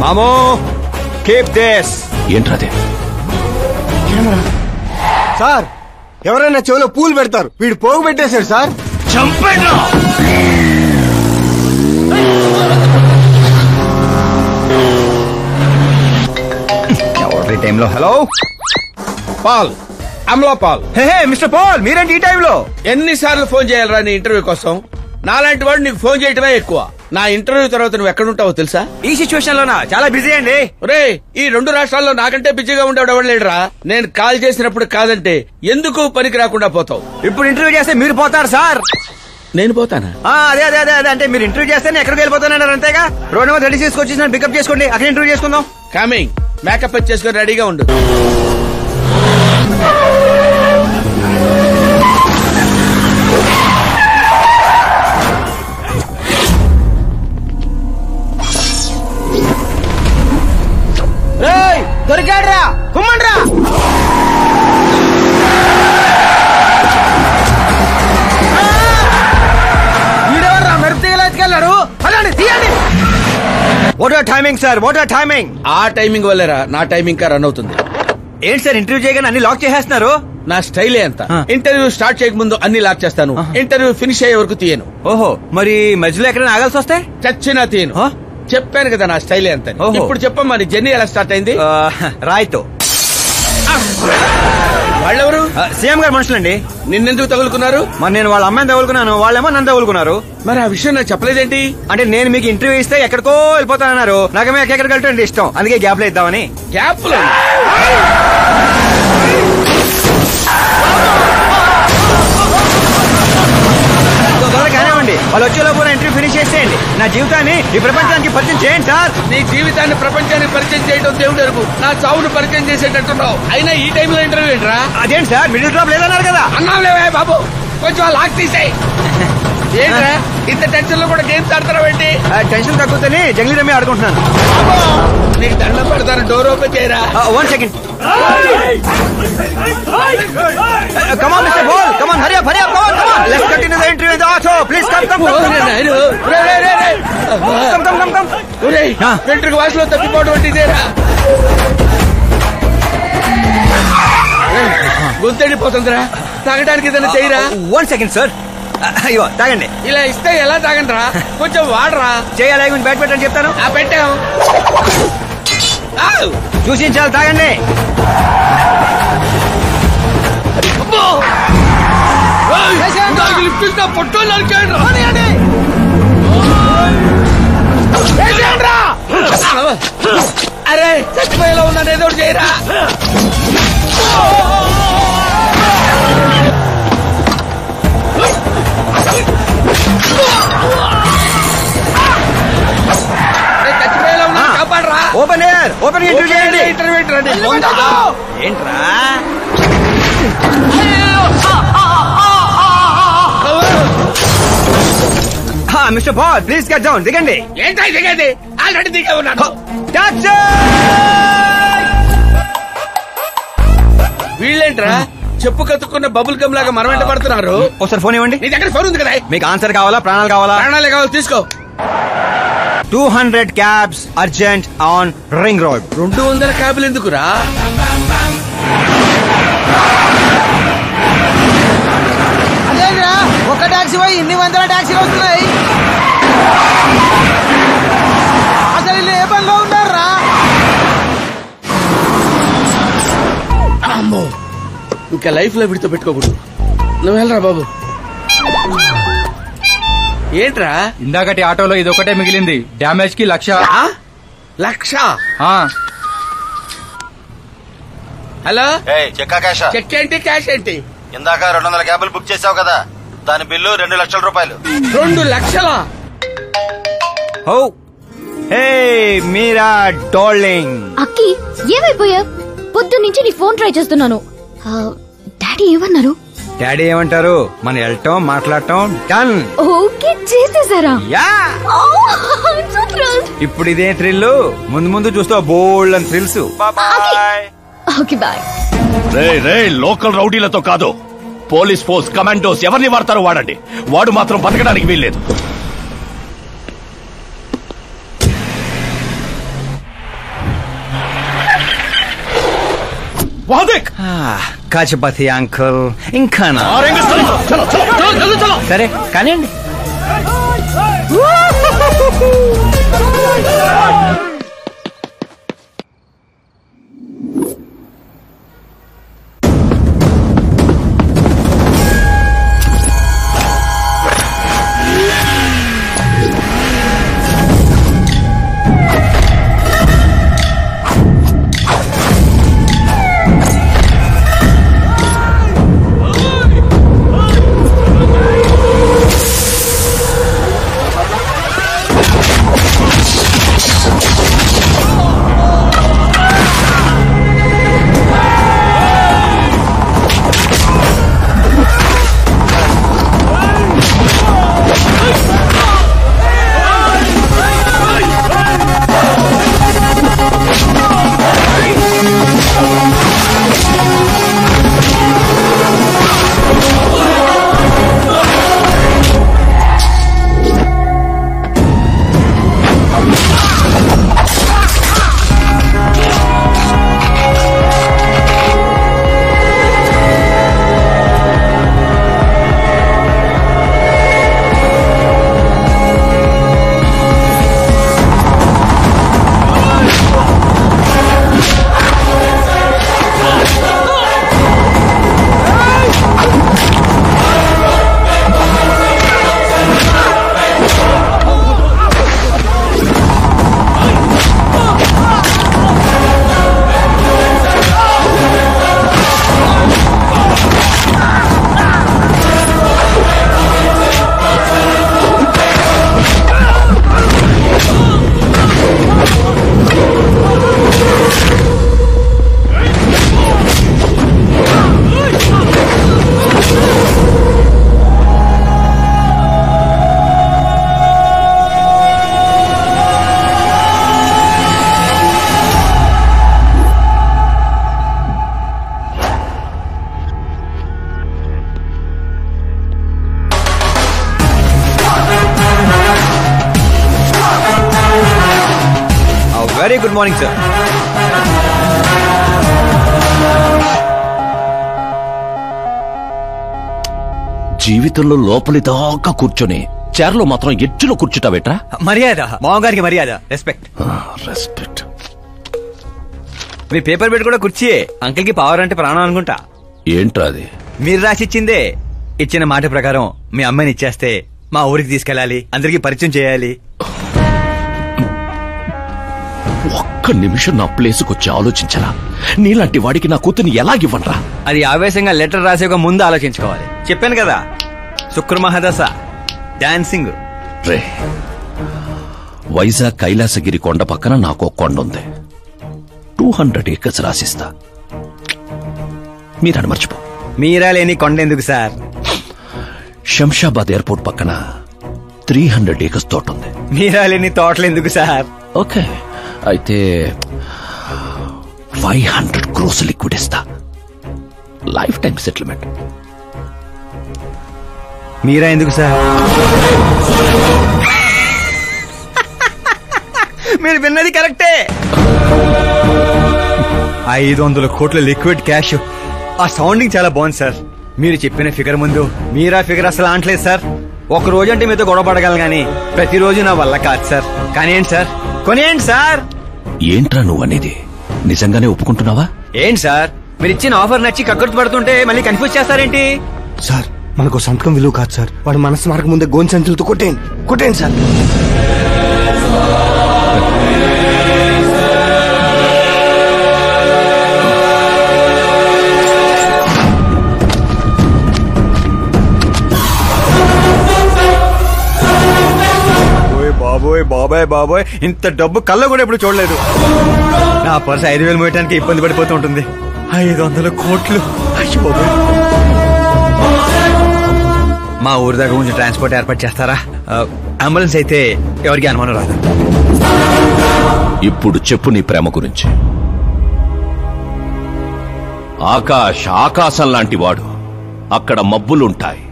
మామో keep this. ఏంట్రాదే? Sir ఎవరైనా చెవిలో పూలు పెడతారు, వీడు పోగు పెట్టేశాడు సార్. చంపేనా? ఎవరి టైంలో? Hello Paul, Amla Paul. Hey mister Paul, మీరేంటి ఈ టైంలో? ఎన్నిసార్లు ఫోన్ చేయాలరా నీ ఇంటర్వ్యూ కోసం? నాలాంటి వాడు నీకు ఫోన్ చేయటమే ఎక్కువ. నా ఇంటర్వ్యూ తర్వాత నువ్వు ఎక్కడుంటావో తెలుసా? ఈ సిచ్యువేషన్ లోనా? చాలా బిజీ అండి. రే, ఈ 2 రాష్ట్రాల్లో నాకంటే బిజీగా ఉండేవాడు ఎవడు లేడురా. నేను కాల్ చేసినప్పుడు కాదంటే ఎందుకు పనికి రాకుండా పోతావు. ఇప్పుడు ఇంటర్వ్యూ చేస్తే మీరు పోతారు సార్. నేను పోతానా? అదే అదే అదే అదే అంటే మీరు ఇంటర్వ్యూ చేస్తే నేను ఎక్కడికి వెళ్ళిపోతానన్నారు అంతేగా. రోడ్ నెంబర్ 36 వచ్చేసి నన్ను పికప్ చేసుకోండి, అక్కడ ఇంటర్వ్యూ చేసుకుందాం. కమింగ్. మేకప్ చేసుకుని రెడీగా ఉండు. దొరికాడ్రా, కుమ్మండ్రా. వీడెవర్రా మెరుపుతీగలేసుకెళ్ళాడు? అలాంటి తీయండి. What are timing sir, what are timing? ఆ టైమింగ్ వల్లేరా నా టైమింగ్ కా రన్ అవుతుంది. ఏంటి సార్ ఇంటర్వ్యూ చేయగానే అన్ని లాక్ చేసేస్తున్నారు? నా స్టైలే అంత. ఇంటర్వ్యూ స్టార్ట్ చేయక ముందు అన్ని లాక్ చేస్తాను, ఇంటర్వ్యూ ఫినిష్ అయ్యే వరకు తీయను. ఓహో, మరి మధ్యలో ఎక్కడైనా ఆగాల్సి వస్తే? చచ్చినా తీయను. చెప్పాను కదా నా స్టైలే అంత. ఇప్పుడు చెప్పమ్మా, నీ జర్నీ ఎలా స్టార్ట్ అయింది? రాయ్తో. వాళ్ళెవరు? సీఎం గారు మనుషులండి. నిన్నెందుకు తగులుకున్నారు? మరి నేను వాళ్ళ అమ్మాయిని తగులుకున్నాను, వాళ్ళేమో నన్ను తగులుకున్నారు. మరి ఆ విషయం నాకు చెప్పలేదేంటి? అంటే నేను మీకు ఇంటర్వ్యూ ఇస్తే ఎక్కడికో వెళ్ళిపోతానన్నారు, నాకేమో ఎక్కడికి వెళ్ళటం ఇష్టం, అందుకే గ్యాప్ లో ఇద్దామని. గ్యాప్ లో కానివ్వండి, వాళ్ళు వచ్చేలోపు ఇంటర్వ్యూ ఫినిష్ చేసేయండి. నా జీవితాన్ని ఈ ప్రపంచానికి పరిచయం చేయండి సార్. నీ జీవితాన్ని ప్రపంచానికి పరిచయం చేయడం దేవుడు ఎరుగు. నా చావును పరిచయం చేసేటట్టున్నావు. అయినా ఈ టైంలో ఇంటర్వ్యూ ఏంట్రా? అదేంటి సార్, మిడిల్ డ్రాప్ లేదన్నారు కదా. అన్నావులేవే బాబు, కొంచెం లాక్ తీసేయి. ఏంట్రా ఇంత టెన్షన్ లో కూడా గేమ్స్ ఆడతారా? టెన్షన్ తగ్గుతుంది, జంగ్లీ రమ్మి ఆడుకుంటున్నాను. నీకు దండం పెడతాను, డోర్ ఓపెన్ చేయరా. 1 second. Come on, Mr. Ball. Come on, hurry up, hurry up. Come on, come on. Let's continue the interview in the auto. Please come, come, come. Come, come, come, come. వెంట్రుక వాసులో తప్పిపోవడం వంటిదేరా. గొంతెండిపోతుందిరా, తాగడానికి ఏదైనా చేయరా. 1 second, sir. అయ్యో తాగండి. ఇలా ఇస్తే ఎలా తాగండిరా, కొంచెం వాడరా. చేయాలి, బ్యాట్ పెట్టని చెప్తాను. పెట్టాం, చూసి చాలు, తాగండి. పొట్టు అరే చచ్చిపోయేలా ఉన్నాను, ఏదో చేయరా. చచ్చిపోయేలా ఉన్నా, కాపాడరా. ఓపెన్ ఎయిర్, ఓపెన్ ఇంటర్వ్యూ చేయండి. ఇంటర్వ్యూ ఏంట్రా? Mister ball, please get down. దిగండి. ఏంటో దిగండి, ఆల్రెడీ దిగే ఉన్నాను. వీళ్ళేంట్రా చెప్పు కత్తుకున్న బబుల్ గమ్ లాగా మనం వెంట పడుతున్నారు. ఒకసారి ఫోన్ ఇవ్వండి. నీ దగ్గర ఫోన్ ఉంది కదా. మీకు ఆన్సర్ కావాలా, ప్రాణాలు కావాలా? ప్రాణాలే కావాలి, తీసుకో. 200 cabs urgent on ring road. 200 క్యాబ్లు ఎందుకురా? అదేరా, ఒక టాక్సీ పోయి ఇన్ని 100 టాక్సీలు వస్తున్నాయి. అసలు ఇల్లు ఏ పనిలో ఉన్నారా? అమ్మో, ఇంకా లైఫ్ లో విడితో పెట్టుకోకూడదు. నువ్వు వెళ్ళరా బాబు. ఏంట్రా? ఇందాకటి ఆటోలో ఇది ఒకటే మిగిలింది. డ్యామేజ్ కి 1,00,000. 1,00,000? హలో, చెక్ ఏంటి, క్యాష్ ఏంటి? ఇందాక 200 క్యాబులు బుక్ చేసావు కదా, దాని బిల్లు 2 లక్షల రూపాయలు. 2 లక్షలా? ఓ హే మీరా డార్లింగ్. అక్కి ఏమైపోయా? పొద్దు నుంచి నీ ఫోన్ ట్రై చేస్తున్నాను. డాడీ ఏమన్నారు? డాడీ ఏమంటారు? మనం వెళ్ళటం, మాట్లాడటం డన్. ఓకే చేసేసారా? యా. ఇప్పుడు ఇదే థ్రిల్, ముందు ముందు చూస్తా బోల్డ్ అని థ్రిల్స్. Okay boy. రే లోకల్ రౌడీలతో కాదు, పోలీస్ ఫోర్స్, కమాండోస్ ఎవరిని వాడతారో వాడండి. వాడు మాత్రం బతకడానికి వీల్లేదు. కాచపతి అంకుల్ ఇంకా సరే కానివ్వండి. Very good morning sir. జీవితంలో లోపలి దాకా కూర్చొని చైర్లో మాత్రం ఎడ్జ్లో కూర్చుంటావేట్రా? మర్యాద మామగారికి మర్యాద, రెస్పెక్ట్. రెస్పెక్ట్. మీ పేపర్ పెట్టి కూడా కుర్చీయే. అంకిల్ కి పవర్ అంటే ప్రాణం అనుకుంటా. ఏంట్రా అది? మీరు రాసిచ్చిందే. ఇచ్చిన మాట ప్రకారం మీ అమ్మాయిని ఇచ్చేస్తే మా ఊరికి తీసుకెళ్ళాలి, అందరికి పరిచయం చేయాలి. ఒక్క నిమిషం నా ప్లేసుకు వచ్చి ఆలోచించరా? నీలాంటి వాడికి నా కూతుర్ని ఎలాగివ్వనరా? అది ఆవేశంగా లెటర్ రాసే ఒక ముందు ఆలోచించుకోవాలి. చెప్పాను కదా, శుక్ర మహాదశ, డాన్సింగ్. రే, వైజాగ్ కైలాసగిరి కొండ పక్కన నాకు కొండ ఉంది. 200 acres రాసిస్తా. మీరని మర్చిపో. మీరా లేని కొండ ఎందుకు సార్? శంషాబాద్ ఎయిర్పోర్ట్ పక్కన 300 acres తోట ఉంది. మీరా లేని తోటలు ఎందుకు సార్? ఓకే, అయితే 500 crores లిక్విడ్ ఇస్తా. Life time settlement. మీరా ఎందుకు సార్? మీరు విన్నది కరెక్టే. 500 కోట్ల లిక్విడ్ క్యాష్. ఆ సౌండింగ్ చాలా బాగుంది సార్. మీరు చెప్పిన ఫిగర్ ముందు మీరా ఫిగర్ అసలు అంటలేదు సార్. ఒక రోజు అంటే మీతో గొడవ పడగలను గానీ ప్రతిరోజు నా వల్ల కాదు సార్. కానివ్వండి సార్, కొనియండి సార్. ఏంట్రా నువ్వు అనేది? నిజంగానే ఒప్పుకుంటున్నావా? ఏంటి సార్, మీరు ఇచ్చిన ఆఫర్ నచ్చి కక్కుర్తి పడుతుంటే మళ్ళీ కన్ఫ్యూజ్ చేస్తారేంటి? సార్ మనకు సంతకం విలువ కాదు సార్. వాడు మనసు మార్గం ముందే గోన్ సంచులతో కొట్టేయండి సార్. బాబోయ్ బాబాయ్ బాబోయ్, ఇంత డబ్బు కళ్ళ కూడా ఎప్పుడు చూడలేదు. నా పర్సు 5,000 మోయటానికి ఇబ్బంది పడిపోతూ ఉంటుంది. 500 కోట్లు. అయ్యో బాబోయ్. మా ఊరి దగ్గర కొంచెం ట్రాన్స్పోర్ట్ ఏర్పాటు చేస్తారా? అంబులెన్స్ అయితే ఎవరికి అనుమానం రాదు. ఇప్పుడు చెప్పు నీ ప్రేమ గురించి. ఆకాశం లాంటి వాడు. అక్కడ మబ్బులుంటాయి,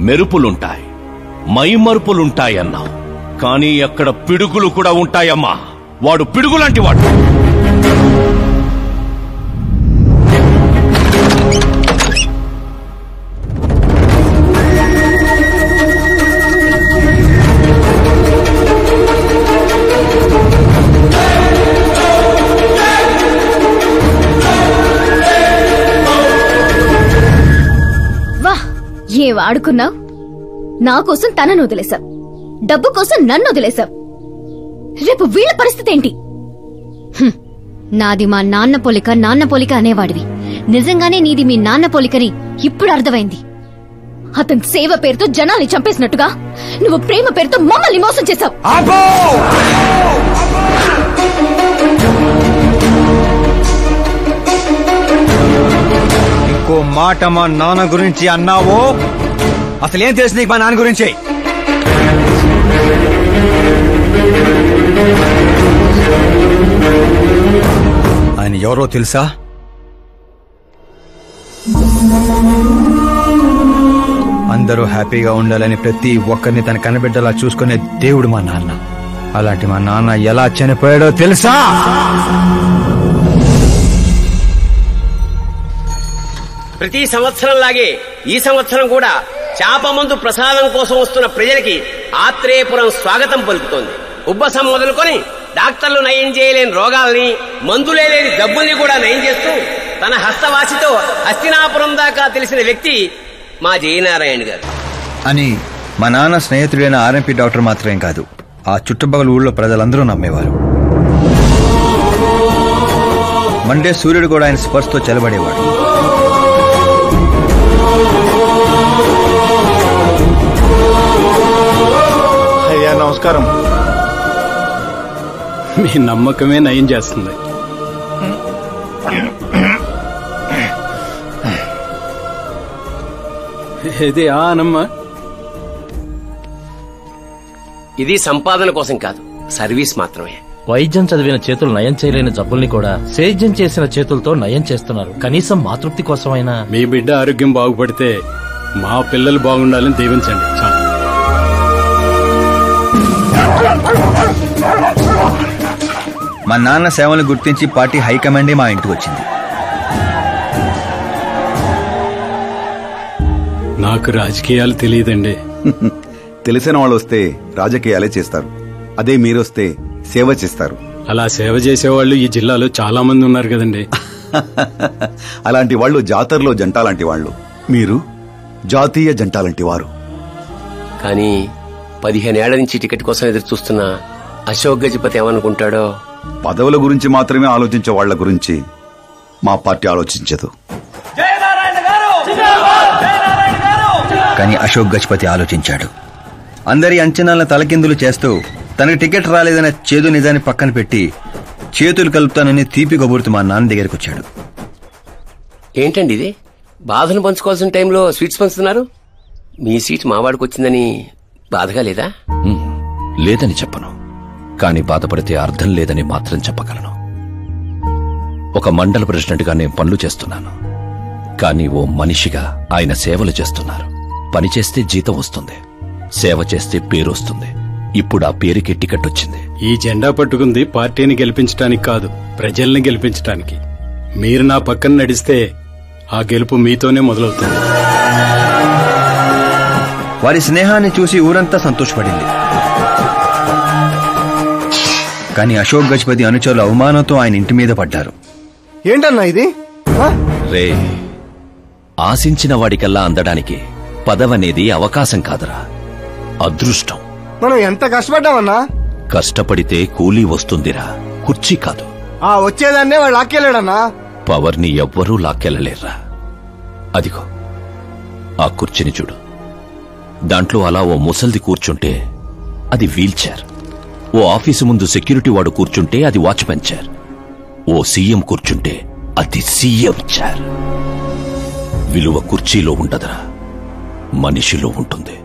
మెరుపులుంటాయి, మైమరుపులుంటాయి అన్నావు. కానీ అక్కడ పిడుగులు కూడా ఉంటాయమ్మా. వాడు పిడుగులాంటి వాడు. వాడుకున్నావు, నా కోసం తనను వదిలేశావు, డబ్బు కోసం నన్ను వదిలేశావు. రేపు వీళ్ళ పరిస్థితి ఏంటి? నాది మా నాన్న పోలిక అనేవాడివి. నిజంగానే నీది మీ నాన్న పోలికని ఇప్పుడు అర్థమైంది. అతని సేవ పేరుతో జనాల్ని చంపేసినట్టుగా నువ్వు ప్రేమ పేరుతో మమ్మల్ని మోసం చేశావు. ఇంకో మాట మా నాన్న గురించి అన్నావో అసలేం తెలుసు నీకు మా నాన్న గురించి? ఆయన ఎవరో తెలుసా? అందరూ హ్యాపీగా ఉండాలని ప్రతి ఒక్కరిని తన కనబిడ్డలా చూసుకునే దేవుడు మా నాన్న. అలాంటి మా నాన్న ఎలా చనిపోయాడో తెలుసా? ప్రతి సంవత్సరంలాగే ఈ సంవత్సరం కూడా చేప మందు ప్రసాదం కోసం వస్తున్న ప్రజలకి ఆత్రేయపురం స్వాగతం పలుకుతోంది. ఉబ్బసం మొదలుకొని డాక్టర్లు నయం చేయలేని రోగాల్ని, మందులే లేని జబ్బుల్ని కూడా నయం చేస్తూ తన హస్తవాసితో హస్తినాపురం దాకా తెలిసిన వ్యక్తి మా జయనారాయణ గారు. అని మా నాన్న స్నేహితుడైన ఆర్ఎంపీ డాక్టర్ మాత్రమే కాదు, ఆ చుట్టుపక్కల ఊళ్ళో ప్రజలందరూ నమ్మేవారు. మండే సూర్యుడు కూడా ఆయన స్పర్శతో చెలబడేవాడు. అయ్యా నమస్కారం. మీ నమ్మకమే నయం చేస్తుంది. ఇది ఆనమ్మా. ఇది సంపాదన కోసం కాదు, సర్వీస్ మాత్రమే. వైద్యం చదివిన చేతులు నయం చేయలేని జబ్బుల్ని కూడా సేద్యం చేసిన చేతులతో నయం చేస్తున్నారు. కనీసం మాతృప్తి కోసమైనా. మీ బిడ్డ ఆరోగ్యం బాగుపడితే మా పిల్లలు బాగుండాలని దీవించండి. మా నాన్న సేవలు గుర్తించి పార్టీ హైకమాండే మా ఇంటికి వచ్చింది. నాకు రాజకీయాలు తెలియదండి. తెలిసిన వాళ్ళు వస్తే రాజకీయాలే చేస్తారు, అదే మీరొస్తే సేవ చేస్తారు. అలా సేవ చేసేవాళ్ళు ఈ జిల్లాలో చాలా మంది ఉన్నారు కదండి. అలాంటి వాళ్ళు జాతరలో జంటాలాంటి వాళ్ళు, మీరు జాతీయ జంటాలాంటి వారు. కానీ 15 ఏళ్ల నుంచి టికెట్ కోసం ఎదురు చూస్తున్న అశోక్ గజపతి ఏమనుకుంటాడో. పదవుల గురించి మాత్రమే ఆలోచించే వాళ్ల గురించి మా పార్టీ ఆలోచించదు. కానీ అశోక్ గజపతి ఆలోచించాడు. అందరి అంచనాలను తలకిందులు చేస్తూ తనకు టికెట్ రాలేదనే చేదు నిజాన్ని పక్కన పెట్టి చేతులు కలుపుతానని తీపి కబురుతూ మా నాన్న దగ్గరికి వచ్చాడు. ఏంటండి ఇది? బాధను పంచుకోవాల్సిన టైంలో స్వీట్స్ పంచుతున్నారు. మీ సీట్ మావాడికి వచ్చిందని బాధగా లేదా? లేదని చెప్పను, కానీ బాధపడితే అర్థం లేదని మాత్రం చెప్పగలను. ఒక మండల ప్రెసిడెంట్గా నేను పనులు చేస్తున్నాను, కానీ ఓ మనిషిగా ఆయన సేవలు చేస్తున్నారు. పని చేస్తే జీతం వస్తుంది, సేవ చేస్తే పేరు వస్తుంది. ఇప్పుడు ఆ పేరుకి టికెట్ వచ్చింది. ఈ జెండా పట్టుకుంది పార్టీని గెలిపించడానికి కాదు, ప్రజల్ని గెలిపించడానికి. మీరు నా పక్కన నడిస్తే ఆ గెలుపు మీతోనే మొదలవుతుంది. వారి స్నేహాన్ని చూసి ఊరంతా సంతోషపడింది. కానీ అశోక్ గజపతి అనుచరుల అవమానంతో ఆయన ఇంటి మీద పడ్డారు. ఏంటన్నా ఇది? రే, ఆశించిన వాడికల్లా అందడానికి పదవనేది అవకాశం కాదురా, అదృష్టం. మనం ఎంత కష్టపడ్డామన్నా? కష్టపడితే కూలీ వస్తుందిరా, కుర్చీ కాదు. ఆ వచ్చేదాన్నే వాడు లాక్కెళ్ళాడన్నా. పవర్ని ఎవ్వరూ లాక్కెళ్ళలేర్రా. అదిగో ఆ కుర్చీని చూడు, దాంట్లో అలా ఓ ముసల్ది కూర్చుంటే అది వీల్ చైర్. ఓ ఆఫీసు ముందు సెక్యూరిటీ వాడు కూర్చుంటే అది వాచ్మెన్ చైర్. ఓ సీఎం కూర్చుంటే అది సీఎం చైర్. విలువ కుర్చీలో ఉండదురా, మనిషిలో ఉంటుంది.